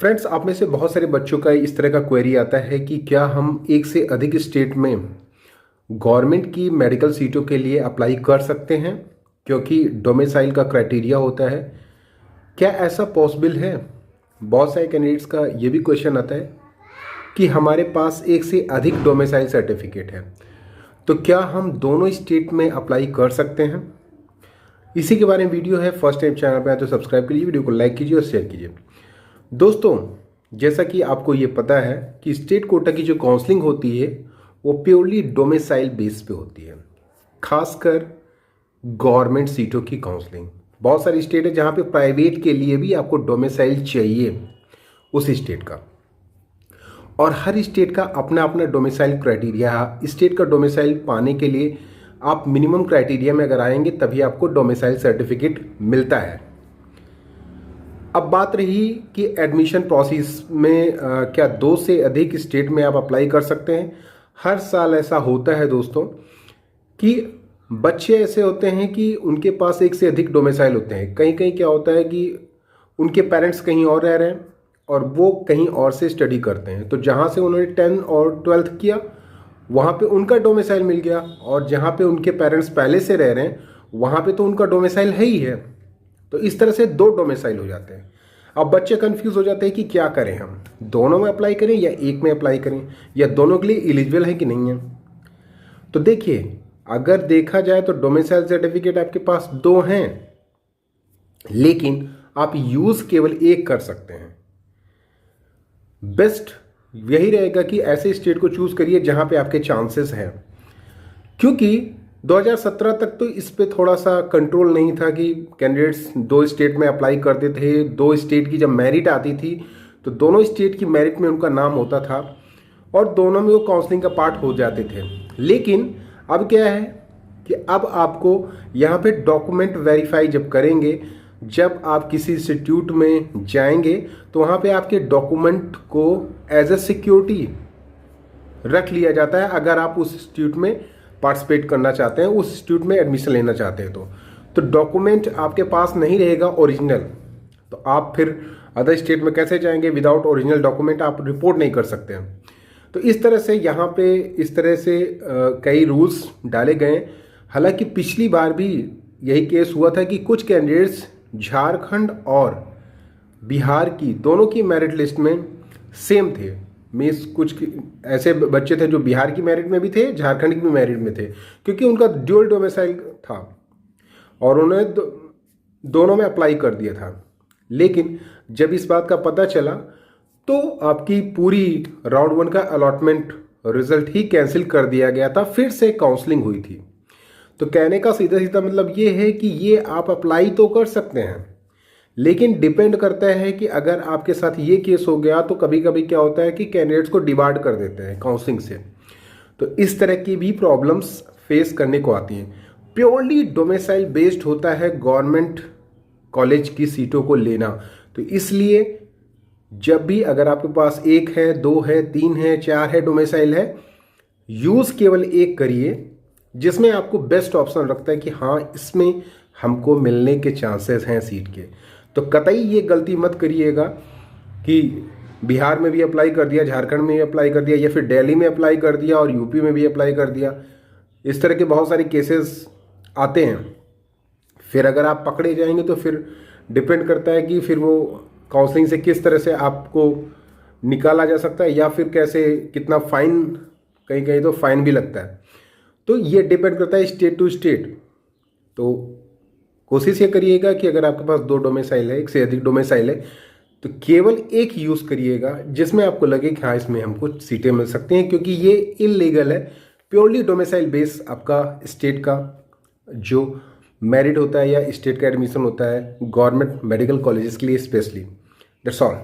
Friends, आप में से बहुत सारे बच्चों का इस तरह का क्वेरी आता है कि क्या हम एक से अधिक स्टेट में गवर्नमेंट की मेडिकल सीटों के लिए अप्लाई कर सकते हैं क्योंकि डोमिसाइल का क्राइटेरिया होता है। क्या ऐसा पॉसिबल है? बहुत सारे कैंडिडेट्स का ये भी क्वेश्चन आता है कि हमारे पास एक से अधिक डोमिसाइल सर्टिफिकेट है, तो क्या हम दोनों स्टेट में अप्लाई कर सकते हैं? इसी के बारे में वीडियो है। फर्स्ट टाइम चैनल पे आए तो सब्सक्राइब कीजिए, वीडियो को लाइक कीजिए और शेयर कीजिए। दोस्तों, जैसा कि आपको ये पता है कि स्टेट कोटा की जो काउंसलिंग होती है वो प्योरली डोमिसाइल बेस पे होती है, खासकर गवर्नमेंट सीटों की काउंसलिंग। बहुत सारी स्टेट है जहाँ पे प्राइवेट के लिए भी आपको डोमिसाइल चाहिए उस स्टेट का, और हर स्टेट का अपना अपना डोमिसाइल क्राइटेरिया है। स्टेट का डोमिसाइल पाने के लिए आप मिनिमम क्राइटेरिया में अगर आएंगे तभी आपको डोमिसाइल सर्टिफिकेट मिलता है। अब बात रही कि एडमिशन प्रोसेस में क्या दो से अधिक स्टेट में आप अप्लाई कर सकते हैं। हर साल ऐसा होता है दोस्तों कि बच्चे ऐसे होते हैं कि उनके पास एक से अधिक डोमिसाइल होते हैं। कहीं कहीं क्या होता है कि उनके पेरेंट्स कहीं और रह रहे हैं और वो कहीं और से स्टडी करते हैं, तो जहाँ से उन्होंने 10 और 12th किया वहाँ पे उनका डोमिसाइल मिल गया, और जहाँ पे उनके पेरेंट्स पहले से रह रहे हैं वहाँ पे तो उनका डोमिसाइल है ही है। तो इस तरह से दो डोमिसाइल हो जाते हैं। अब बच्चे कंफ्यूज हो जाते हैं कि क्या करें, हम दोनों में अप्लाई करें या एक में अप्लाई करें, या दोनों के लिए एलिजिबल है कि नहीं है। तो देखिए, अगर देखा जाए तो डोमिसाइल सर्टिफिकेट आपके पास दो हैं, लेकिन आप यूज केवल एक कर सकते हैं। बेस्ट यही रहेगा कि ऐसे स्टेट को चूज करिए जहां पे आपके चांसेस हैं, क्योंकि 2017 तक तो इस पे थोड़ा सा कंट्रोल नहीं था कि कैंडिडेट्स दो स्टेट में अप्लाई करते थे। दो स्टेट की जब मेरिट आती थी तो दोनों स्टेट की मेरिट में उनका नाम होता था और दोनों में वो काउंसलिंग का पार्ट हो जाते थे। लेकिन अब क्या है कि अब आपको यहाँ पे डॉक्यूमेंट वेरीफाई जब करेंगे, जब आप किसी इंस्टीट्यूट में जाएंगे तो वहाँ पे आपके डॉक्यूमेंट को एज ए सिक्योरिटी रख लिया जाता है। अगर आप उस इंस्टीट्यूट में पार्टिसिपेट करना चाहते हैं, उस इंस्टीट्यूट में एडमिशन लेना चाहते हैं, तो डॉक्यूमेंट आपके पास नहीं रहेगा ओरिजिनल, तो आप फिर अदर स्टेट में कैसे जाएंगे? विदाउट ओरिजिनल डॉक्यूमेंट आप रिपोर्ट नहीं कर सकते हैं। तो इस तरह से यहाँ पे इस तरह से कई रूल्स डाले गए। हालांकि पिछली बार भी यही केस हुआ था कि कुछ कैंडिडेट्स झारखंड और बिहार की दोनों की मेरिट लिस्ट में सेम थे। मीन्स कुछ ऐसे बच्चे थे जो बिहार की मेरिट में भी थे, झारखंड की भी मेरिट में थे, क्योंकि उनका ड्यूअल डोमिसाइल था और उन्होंने दोनों में अप्लाई कर दिया था। लेकिन जब इस बात का पता चला तो आपकी पूरी राउंड 1 का अलॉटमेंट रिजल्ट ही कैंसिल कर दिया गया था, फिर से काउंसलिंग हुई थी। तो कहने का सीधा सीधा मतलब ये है कि ये आप अप्लाई तो कर सकते हैं, लेकिन डिपेंड करता है कि अगर आपके साथ ये केस हो गया तो कभी कभी क्या होता है कि कैंडिडेट्स को डिबार्ड कर देते हैं काउंसलिंग से। तो इस तरह की भी प्रॉब्लम्स फेस करने को आती हैं। प्योरली डोमिसाइल बेस्ड होता है गवर्नमेंट कॉलेज की सीटों को लेना, तो इसलिए जब भी अगर आपके पास एक है, दो है, तीन है, चार है डोमिसाइल है, यूज केवल एक करिए जिसमें आपको बेस्ट ऑप्शन लगता है कि हाँ इसमें हमको मिलने के चांसेस हैं सीट के। तो कतई ये गलती मत करिएगा कि बिहार में भी अप्लाई कर दिया, झारखंड में भी अप्लाई कर दिया, या फिर दिल्ली में अप्लाई कर दिया और यूपी में भी अप्लाई कर दिया। इस तरह के बहुत सारे केसेस आते हैं। फिर अगर आप पकड़े जाएंगे तो फिर डिपेंड करता है कि फिर वो काउंसलिंग से किस तरह से आपको निकाला जा सकता है, या फिर कैसे कितना फाइन, कहीं कहीं तो फाइन भी लगता है। तो ये डिपेंड करता है स्टेट टू स्टेट। तो कोशिश ये करिएगा कि अगर आपके पास दो डोमिसाइल है, एक से अधिक डोमिसाइल है, तो केवल एक यूज़ करिएगा जिसमें आपको लगे कि हाँ इसमें हमको सीटें मिल सकती हैं, क्योंकि ये इलीगल है। प्योरली डोमिसाइल बेस आपका स्टेट का जो मेरिट होता है या स्टेट का एडमिशन होता है गवर्नमेंट मेडिकल कॉलेजेस के लिए स्पेशली। That's all.